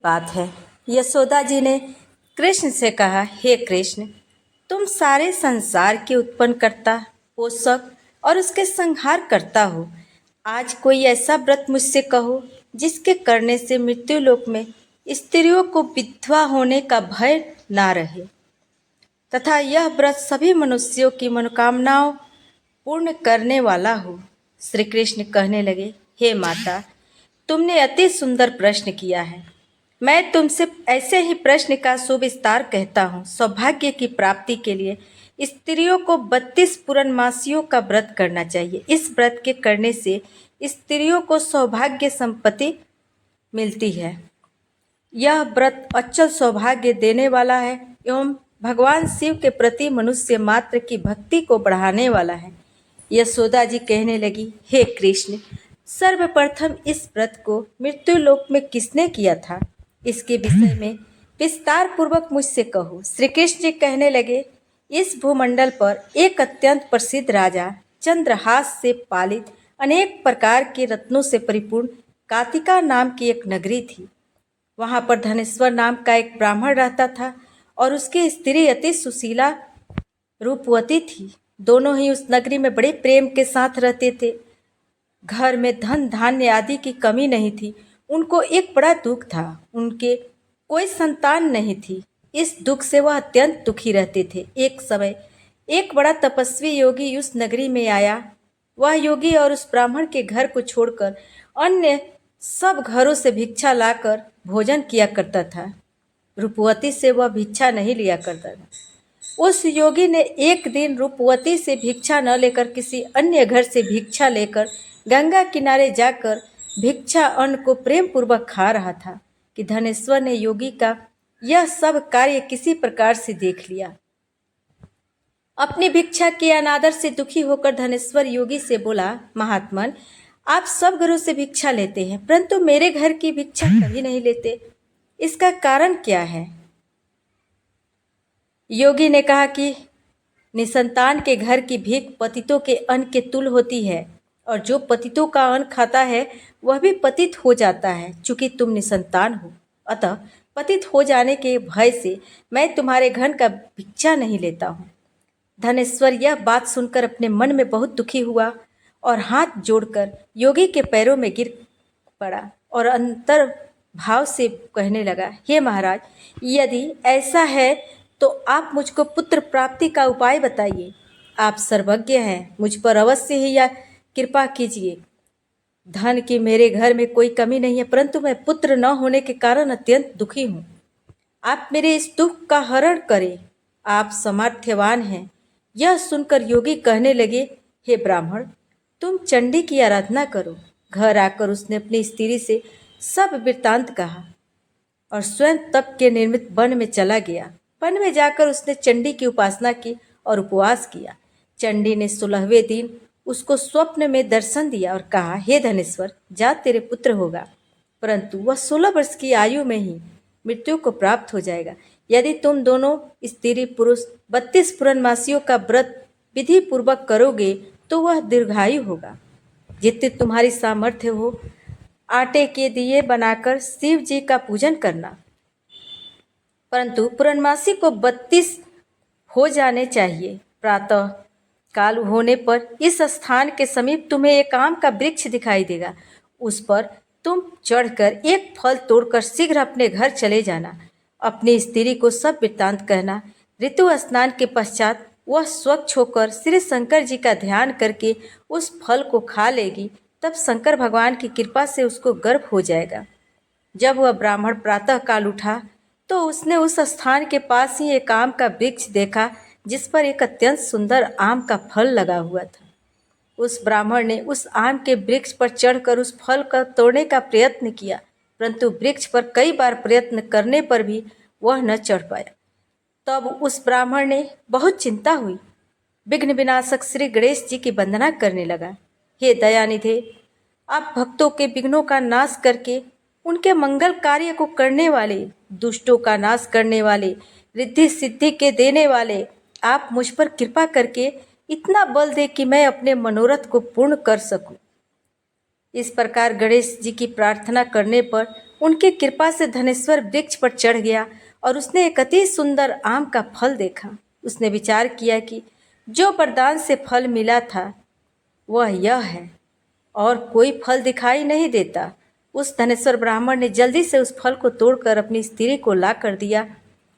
बात है। यशोदा जी ने कृष्ण से कहा, हे कृष्ण, तुम सारे संसार के उत्पन्न करता, पोषक और उसके संहार करता हो। आज कोई ऐसा व्रत मुझसे कहो जिसके करने से मृत्यु लोक में स्त्रियों को विधवा होने का भय ना रहे तथा यह व्रत सभी मनुष्यों की मनोकामनाओं पूर्ण करने वाला हो। श्री कृष्ण कहने लगे, हे माता, तुमने अति सुंदर प्रश्न किया है। मैं तुमसे ऐसे ही प्रश्न का सुविस्तार कहता हूँ। सौभाग्य की प्राप्ति के लिए स्त्रियों को 32 पूर्णमासियों का व्रत करना चाहिए। इस व्रत के करने से स्त्रियों को सौभाग्य संपत्ति मिलती है। यह व्रत अचल सौभाग्य देने वाला है एवं भगवान शिव के प्रति मनुष्य मात्र की भक्ति को बढ़ाने वाला है। यशोदा जी कहने लगी, हे कृष्ण, सर्वप्रथम इस व्रत को मृत्यु लोक में किसने किया था, इसके विषय में विस्तार पूर्वक मुझसे कहो। श्री कृष्ण जी कहने लगे, इस भूमंडल पर एक अत्यंत प्रसिद्ध राजा चंद्रहास से पालित अनेक प्रकार के रत्नों से परिपूर्ण कातिका नाम की एक नगरी थी। वहां पर धनेश्वर नाम का एक ब्राह्मण रहता था और उसकी स्त्री अति सुशीला रूपवती थी। दोनों ही उस नगरी में बड़े प्रेम के साथ रहते थे। घर में धन धान्य आदि की कमी नहीं थी। उनको एक बड़ा दुख था, उनके कोई संतान नहीं थी। इस दुख से वह अत्यंत दुखी रहते थे। एक समय एक बड़ा तपस्वी योगी उस नगरी में आया। वह योगी और उस ब्राह्मण के घर को छोड़कर अन्य सब घरों से भिक्षा लाकर भोजन किया करता था। रूपवती से वह भिक्षा नहीं लिया करता था। उस योगी ने एक दिन रूपवती से भिक्षा न लेकर किसी अन्य घर से भिक्षा लेकर गंगा किनारे जाकर भिक्षा अन्न को प्रेम पूर्वक खा रहा था कि धनेश्वर ने योगी का यह सब कार्य किसी प्रकार से देख लिया। अपनी भिक्षा के अनादर से दुखी होकर धनेश्वर योगी से बोला, महात्मन, आप सब घरों से भिक्षा लेते हैं परंतु मेरे घर की भिक्षा कभी नहीं लेते, इसका कारण क्या है? योगी ने कहा कि निसंतान के घर की भीख पतितों के अन्न के तुल्य होती है और जो पतितों का अन्न खाता है वह भी पतित हो जाता है। चूंकि तुम निसंतान हो, अतः पतित हो जाने के भय से मैं तुम्हारे घर का भिक्षा नहीं लेता हूँ। धनेश्वर यह बात सुनकर अपने मन में बहुत दुखी हुआ और हाथ जोड़कर योगी के पैरों में गिर पड़ा और अंतर भाव से कहने लगा, हे महाराज, यदि ऐसा है तो आप मुझको पुत्र प्राप्ति का उपाय बताइए। आप सर्वज्ञ हैं, मुझ पर अवश्य ही या कृपा कीजिए। धन की मेरे घर में कोई कमी नहीं है परंतु मैं पुत्र न होने के कारण अत्यंत दुखी हूँ। आप मेरे इस दुख का हरण करें, आप सामर्थ्यवान हैं। यह सुनकर योगी कहने लगे, हे ब्राह्मण, तुम चंडी की आराधना करो। घर आकर उसने अपनी स्त्री से सब वृत्तांत कहा और स्वयं तप के निर्मित वन में चला गया। वन में जाकर उसने चंडी की उपासना की और उपवास किया। चंडी ने 16वें दिन उसको स्वप्न में दर्शन दिया और कहा, हे धनेश्वर, जा तेरे पुत्र होगा, परंतु वह 16 वर्ष की आयु में ही मृत्यु को प्राप्त हो जाएगा। यदि तुम दोनों स्त्री पुरुष 32 पूर्णमासियों का व्रत विधि पूर्वक करोगे तो वह दीर्घायु होगा। जितनी तुम्हारी सामर्थ्य हो आटे के दिए बनाकर शिव जी का पूजन करना, परंतु पूर्णमासी को 32 हो जाने चाहिए। प्रातः काल होने पर इस स्थान के समीप तुम्हें एक आम का वृक्ष दिखाई देगा। उस पर तुम चढ़कर एक फल तोड़कर शीघ्र अपने घर चले जाना। अपनी स्त्री को सब वृत्तांत कहना। ऋतु स्नान के पश्चात वह स्वच्छ होकर श्री शंकर जी का ध्यान करके उस फल को खा लेगी, तब शंकर भगवान की कृपा से उसको गर्भ हो जाएगा। जब वह ब्राह्मण प्रातः काल उठा तो उसने उस स्थान के पास ही एक आम का वृक्ष देखा जिस पर एक अत्यंत सुंदर आम का फल लगा हुआ था। उस ब्राह्मण ने उस आम के वृक्ष पर चढ़कर उस फल का तोड़ने का प्रयत्न किया, परंतु वृक्ष पर कई बार प्रयत्न करने पर भी वह न चढ़ पाया। तब उस ब्राह्मण ने बहुत चिंता हुई, विघ्न विनाशक श्री गणेश जी की वंदना करने लगा। हे दयानिधे, आप भक्तों के विघ्नों का नाश करके उनके मंगल कार्य को करने वाले, दुष्टों का नाश करने वाले, रिद्धि सिद्धि के देने वाले, आप मुझ पर कृपा करके इतना बल दे कि मैं अपने मनोरथ को पूर्ण कर सकूं। इस प्रकार गणेश जी की प्रार्थना करने पर उनकी कृपा से धनेश्वर वृक्ष पर चढ़ गया और उसने एक अति सुंदर आम का फल देखा। उसने विचार किया कि जो वरदान से फल मिला था वह यह है और कोई फल दिखाई नहीं देता। उस धनेश्वर ब्राह्मण ने जल्दी से उस फल को तोड़कर अपनी स्त्री को ला कर दिया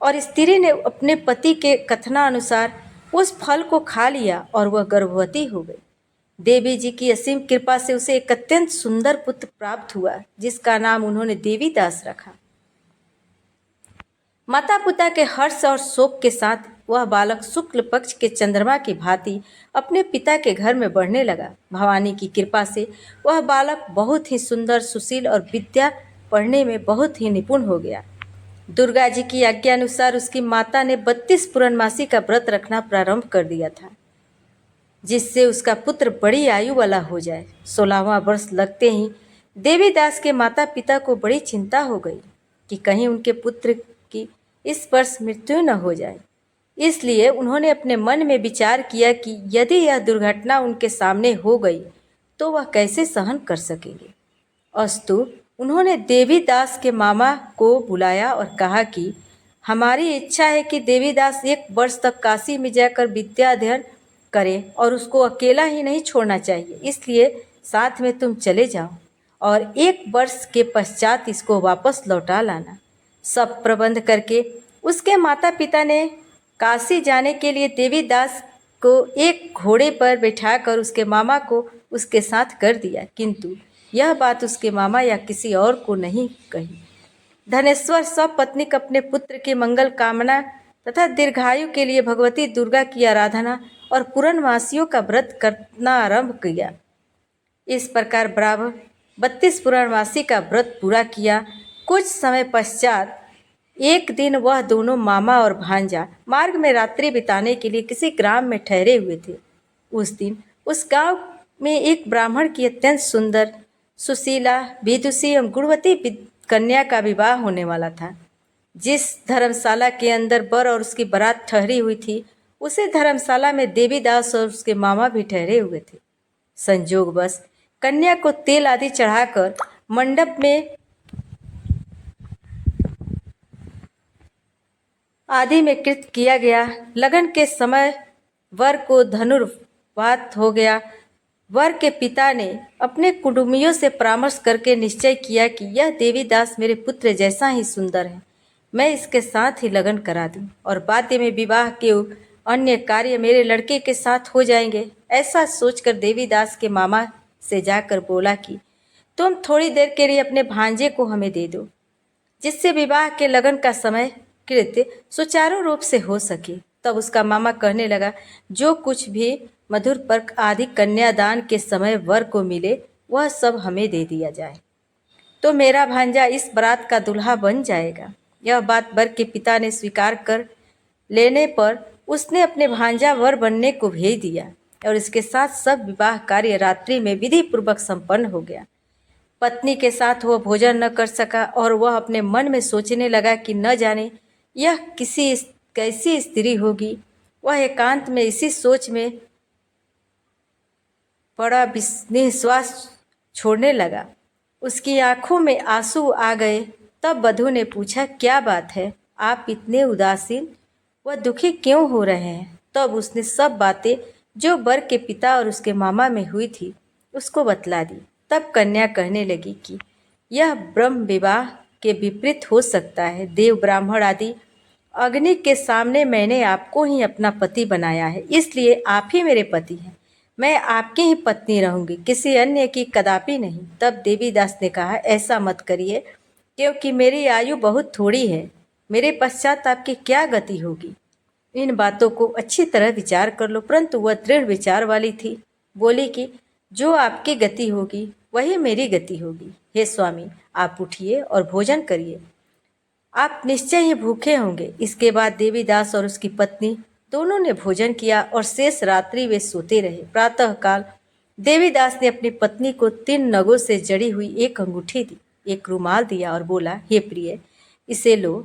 और स्त्री ने अपने पति के कथनानुसार उस फल को खा लिया और वह गर्भवती हो गई। देवी जी की असीम कृपा से उसे एक अत्यंत सुंदर पुत्र प्राप्त हुआ जिसका नाम उन्होंने देवीदास रखा। माता पिता के हर्ष और शोक के साथ वह बालक शुक्ल पक्ष के चंद्रमा की भांति अपने पिता के घर में बढ़ने लगा। भवानी की कृपा से वह बालक बहुत ही सुंदर, सुशील और विद्या पढ़ने में बहुत ही निपुण हो गया। दुर्गा जी की आज्ञा अनुसार उसकी माता ने 32 पूर्णमासी का व्रत रखना प्रारंभ कर दिया था जिससे उसका पुत्र बड़ी आयु वाला हो जाए। 16वां वर्ष लगते ही देवीदास के माता पिता को बड़ी चिंता हो गई कि कहीं उनके पुत्र की इस वर्ष मृत्यु न हो जाए। इसलिए उन्होंने अपने मन में विचार किया कि यदि यह दुर्घटना उनके सामने हो गई तो वह कैसे सहन कर सकेंगे। अस्तु उन्होंने देवीदास के मामा को बुलाया और कहा कि हमारी इच्छा है कि देवीदास 1 वर्ष तक काशी में जाकर विद्या अध्ययन करे और उसको अकेला ही नहीं छोड़ना चाहिए, इसलिए साथ में तुम चले जाओ और 1 वर्ष के पश्चात इसको वापस लौटा लाना। सब प्रबंध करके उसके माता पिता ने काशी जाने के लिए देवीदास को एक घोड़े पर बैठाकर उसके मामा को उसके साथ कर दिया, किंतु यह बात उसके मामा या किसी और को नहीं कही। धनेश्वर सब पत्नीक अपने पुत्र की मंगल कामना तथा दीर्घायु के लिए भगवती दुर्गा की आराधना और पूर्णमासियों का व्रत करना आरंभ किया। इस प्रकार ब्राह्मण 32 पूर्णमासी का व्रत पूरा किया। कुछ समय पश्चात एक दिन वह दोनों मामा और भांजा मार्ग में रात्रि बिताने के लिए किसी ग्राम में ठहरे हुए थे। उस दिन उस गांव में एक ब्राह्मण की अत्यंत सुंदर, सुशीला, विदुषी एवं गुणवती कन्या का विवाह होने वाला था। जिस धर्मशाला के अंदर वर और उसकी बारात ठहरी हुई थी उसी धर्मशाला में देवीदास और उसके मामा भी ठहरे हुए थे। संयोगवश कन्या को तेल आदि चढ़ाकर मंडप में आदि में कृत किया गया। लगन के समय वर को धनुर्वात हो गया। वर के पिता ने अपने कुटुंबियों से परामर्श करके निश्चय किया कि यह देवीदास मेरे पुत्र जैसा ही सुंदर है, मैं इसके साथ ही लगन करा दूं और बाद में विवाह के अन्य कार्य मेरे लड़के के साथ हो जाएंगे। ऐसा सोचकर देवीदास के मामा से जाकर बोला कि तुम थोड़ी देर के लिए अपने भांजे को हमें दे दो जिससे विवाह के लगन का समय कृत्य सुचारू रूप से हो सके। तब उसका मामा कहने लगा, जो कुछ भी मधुर पर्क आदि कन्यादान के समय वर को मिले वह सब हमें दे दिया जाए तो मेरा भांजा इस बारात का दूल्हा बन जाएगा। यह बात वर के पिता ने स्वीकार कर लेने पर उसने अपने भांजा वर बनने को भेज दिया और इसके साथ सब विवाह कार्य रात्रि में विधि पूर्वक संपन्न हो गया। पत्नी के साथ वह भोजन न कर सका और वह अपने मन में सोचने लगा कि न जाने यह कैसी स्त्री होगी। वह एकांत में इसी सोच में बड़ा निश्वास छोड़ने लगा। उसकी आंखों में आंसू आ गए। तब वधू ने पूछा, क्या बात है, आप इतने उदासीन व दुखी क्यों हो रहे हैं। तब उसने सब बातें जो वर के पिता और उसके मामा में हुई थी उसको बतला दी। तब कन्या कहने लगी कि यह ब्रह्म विवाह के विपरीत हो सकता है। देव, ब्राह्मण आदि अग्नि के सामने मैंने आपको ही अपना पति बनाया है, इसलिए आप ही मेरे पति हैं। मैं आपकी ही पत्नी रहूंगी, किसी अन्य की कदापि नहीं। तब देवीदास ने कहा, ऐसा मत करिए क्योंकि मेरी आयु बहुत थोड़ी है, मेरे पश्चात आपकी क्या गति होगी। इन बातों को अच्छी तरह विचार कर लो। परंतु वह दृढ़ विचार वाली थी। बोली कि जो आपकी गति होगी वही मेरी गति होगी। हे स्वामी, आप उठिए और भोजन करिए, आप निश्चय ही भूखे होंगे। इसके बाद देवीदास और उसकी पत्नी दोनों ने भोजन किया और शेष रात्रि वे सोते रहे। प्रातःकाल देवीदास ने अपनी पत्नी को 3 नगों से जड़ी हुई एक अंगूठी दी, एक रुमाल दिया और बोला, हे प्रिय, इसे लो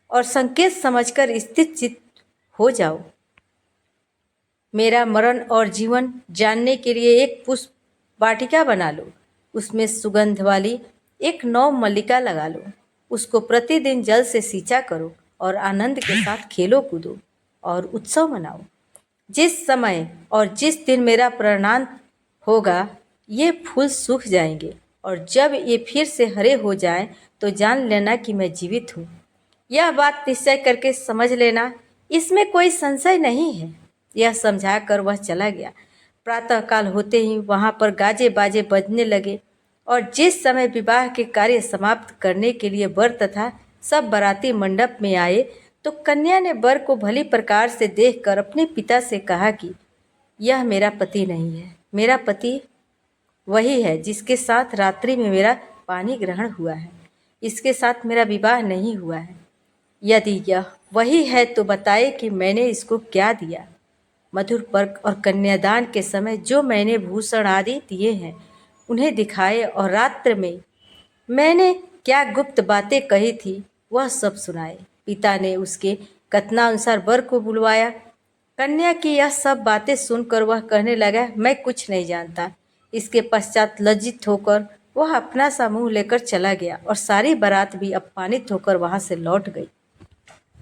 और संकेत समझकर स्थित चित्त हो जाओ। मेरा मरण और जीवन जानने के लिए एक पुष्प वाटिका बना लो, उसमें सुगंध वाली एक नौ मल्लिका लगा लो, उसको प्रतिदिन जल से सींचा करो और आनंद के साथ खेलो कूदो और उत्सव मनाओ। जिस समय और जिस दिन मेरा प्रणाम होगा ये फूल सूख जाएंगे और जब ये फिर से हरे हो जाएं तो जान लेना कि मैं जीवित हूँ। यह बात निश्चय करके समझ लेना, इसमें कोई संशय नहीं है। यह समझाकर वह चला गया। प्रातःकाल होते ही वहाँ पर गाजे बाजे बजने लगे और जिस समय विवाह के कार्य समाप्त करने के लिए वर तथा सब बाराती मंडप में आए तो कन्या ने वर को भली प्रकार से देखकर अपने पिता से कहा कि यह मेरा पति नहीं है, मेरा पति वही है जिसके साथ रात्रि में मेरा पानी ग्रहण हुआ है, इसके साथ मेरा विवाह नहीं हुआ है। यदि यह वही है तो बताए कि मैंने इसको क्या दिया। मधुर पर्क और कन्यादान के समय जो मैंने भूषण आदि दिए हैं उन्हें दिखाए और रात्र में मैंने क्या गुप्त बातें कही थी वह सब सुनाए। पिता ने उसके कथनानुसार वर को बुलवाया। कन्या की यह सब बातें सुनकर वह कहने लगा, मैं कुछ नहीं जानता। इसके पश्चात लज्जित होकर वह अपना सा मुंह लेकर चला गया और सारी बारात भी अपमानित होकर वहां से लौट गई।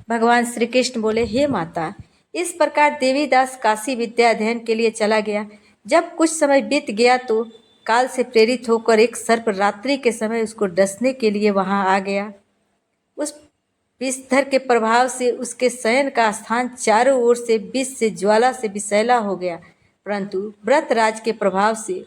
भगवान श्री कृष्ण बोले, हे माता, इस प्रकार देवीदास काशी विद्या अध्ययन के लिए चला गया। जब कुछ समय बीत गया तो काल से प्रेरित होकर एक सर्प रात्रि के समय उसको डसने के लिए वहां आ गया। उस विषधर के प्रभाव से उसके शयन का स्थान चारों ओर से विष से ज्वाला से विषैला हो गया, परंतु व्रतराज के प्रभाव से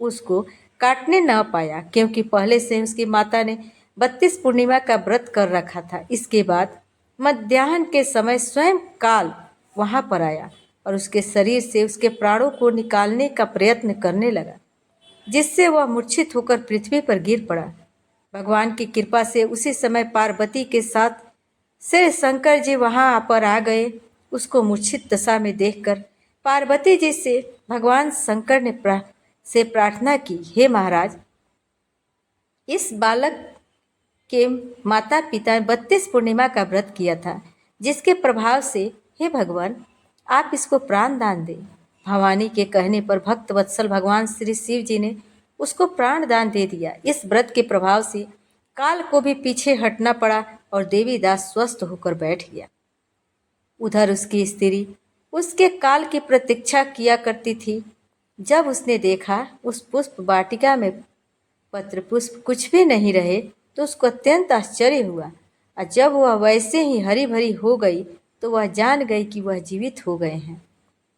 उसको काटने न पाया, क्योंकि पहले से उसकी माता ने 32 पूर्णिमा का व्रत कर रखा था। इसके बाद मध्याह्न के समय स्वयं काल वहां पर आया और उसके शरीर से उसके प्राणों को निकालने का प्रयत्न करने लगा, जिससे वह मूर्छित होकर पृथ्वी पर गिर पड़ा। भगवान की कृपा से उसी समय पार्वती के साथ श्री शंकर जी वहां पर आ गए। उसको मूर्छित दशा में देखकर पार्वती जी से भगवान शंकर ने प्रार्थना की, हे महाराज, इस बालक के माता पिता ने 32 पूर्णिमा का व्रत किया था, जिसके प्रभाव से हे भगवान आप इसको प्राण दान दें। भवानी के कहने पर भक्त वत्सल भगवान श्री शिव जी ने उसको प्राण दान दे दिया। इस व्रत के प्रभाव से काल को भी पीछे हटना पड़ा और देवीदास स्वस्थ होकर बैठ गया। उधर उसकी स्त्री उसके काल की प्रतीक्षा किया करती थी। जब उसने देखा उस पुष्प वाटिका में पत्र पुष्प कुछ भी नहीं रहे तो उसको अत्यंत आश्चर्य हुआ, और जब वह वैसे ही हरी भरी हो गई तो वह जान गई कि वह जीवित हो गए हैं।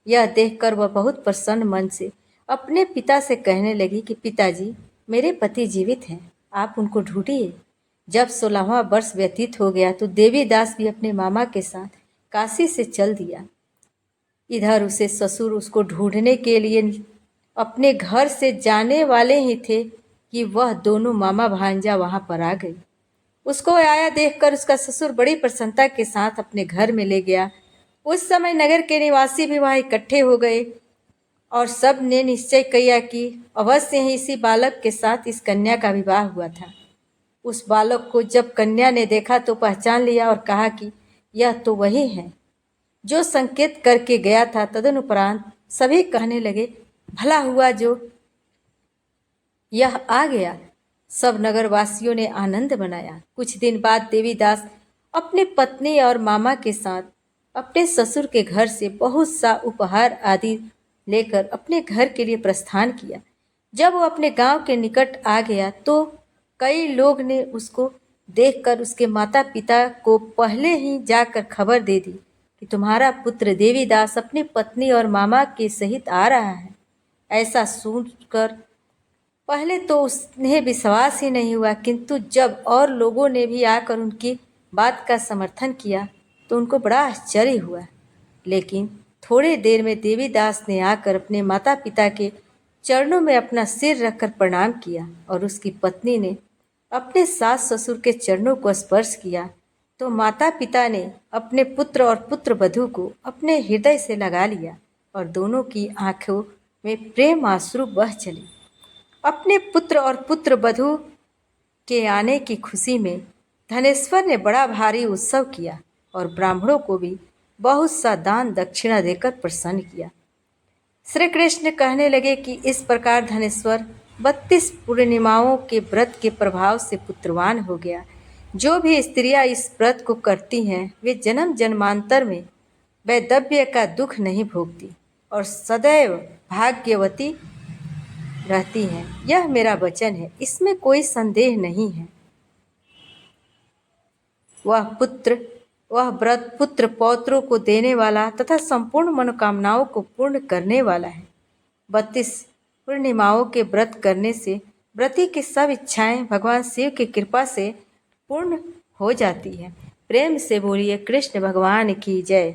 यह देखकर वह बहुत प्रसन्न मन से अपने पिता से कहने लगी कि पिताजी, मेरे पति जीवित हैं, आप उनको ढूंढिए। जब 16वां वर्ष व्यतीत हो गया तो देवीदास भी अपने मामा के साथ काशी से चल दिया। इधर उसे ससुर उसको ढूंढने के लिए अपने घर से जाने वाले ही थे कि वह दोनों मामा भांजा वहां पर आ गई। उसको आया देखकर उसका ससुर बड़ी प्रसन्नता के साथ अपने घर में ले गया। उस समय नगर के निवासी भी वहां इकट्ठे हो गए और सब ने निश्चय किया कि अवश्य ही इसी बालक के साथ इस कन्या का विवाह हुआ था। उस बालक को जब कन्या ने देखा तो पहचान लिया और कहा कि यह तो वही है जो संकेत करके गया था। तदनुपरांत सभी कहने लगे, भला हुआ जो यह आ गया। सब नगरवासियों ने आनंद मनाया। कुछ दिन बाद देवीदास अपनी पत्नी और मामा के साथ अपने ससुर के घर से बहुत सा उपहार आदि लेकर अपने घर के लिए प्रस्थान किया। जब वो अपने गांव के निकट आ गया तो कई लोग ने उसको देखकर उसके माता पिता को पहले ही जाकर खबर दे दी कि तुम्हारा पुत्र देवीदास अपनी पत्नी और मामा के सहित आ रहा है। ऐसा सुनकर पहले तो उन्हें विश्वास ही नहीं हुआ, किंतु जब और लोगों ने भी आकर उनकी बात का समर्थन किया तो उनको बड़ा आश्चर्य हुआ। लेकिन थोड़े देर में देवीदास ने आकर अपने माता पिता के चरणों में अपना सिर रखकर प्रणाम किया और उसकी पत्नी ने अपने सास ससुर के चरणों को स्पर्श किया तो माता पिता ने अपने पुत्र और पुत्र वधू को अपने हृदय से लगा लिया और दोनों की आंखों में प्रेम आंसू बह चले। अपने पुत्र और पुत्र वधू के आने की खुशी में धनेश्वर ने बड़ा भारी उत्सव किया और ब्राह्मणों को भी बहुत सा दान दक्षिणा देकर प्रसन्न किया। श्री कृष्ण कहने लगे कि इस प्रकार धनेश्वर 32 पूर्णिमाओं के व्रत के प्रभाव से पुत्रवान हो गया। जो भी स्त्रियां इस व्रत को करती हैं वे जन्म जन्मांतर में वैधव्य का दुख नहीं भोगती और सदैव भाग्यवती रहती हैं। यह मेरा वचन है, इसमें कोई संदेह नहीं है। वह व्रत पुत्र पौत्रों को देने वाला तथा संपूर्ण मनोकामनाओं को पूर्ण करने वाला है। 32 पूर्णिमाओं के व्रत करने से व्रती की सब इच्छाएं भगवान शिव की कृपा से पूर्ण हो जाती है। प्रेम से बोलिए कृष्ण भगवान की जय।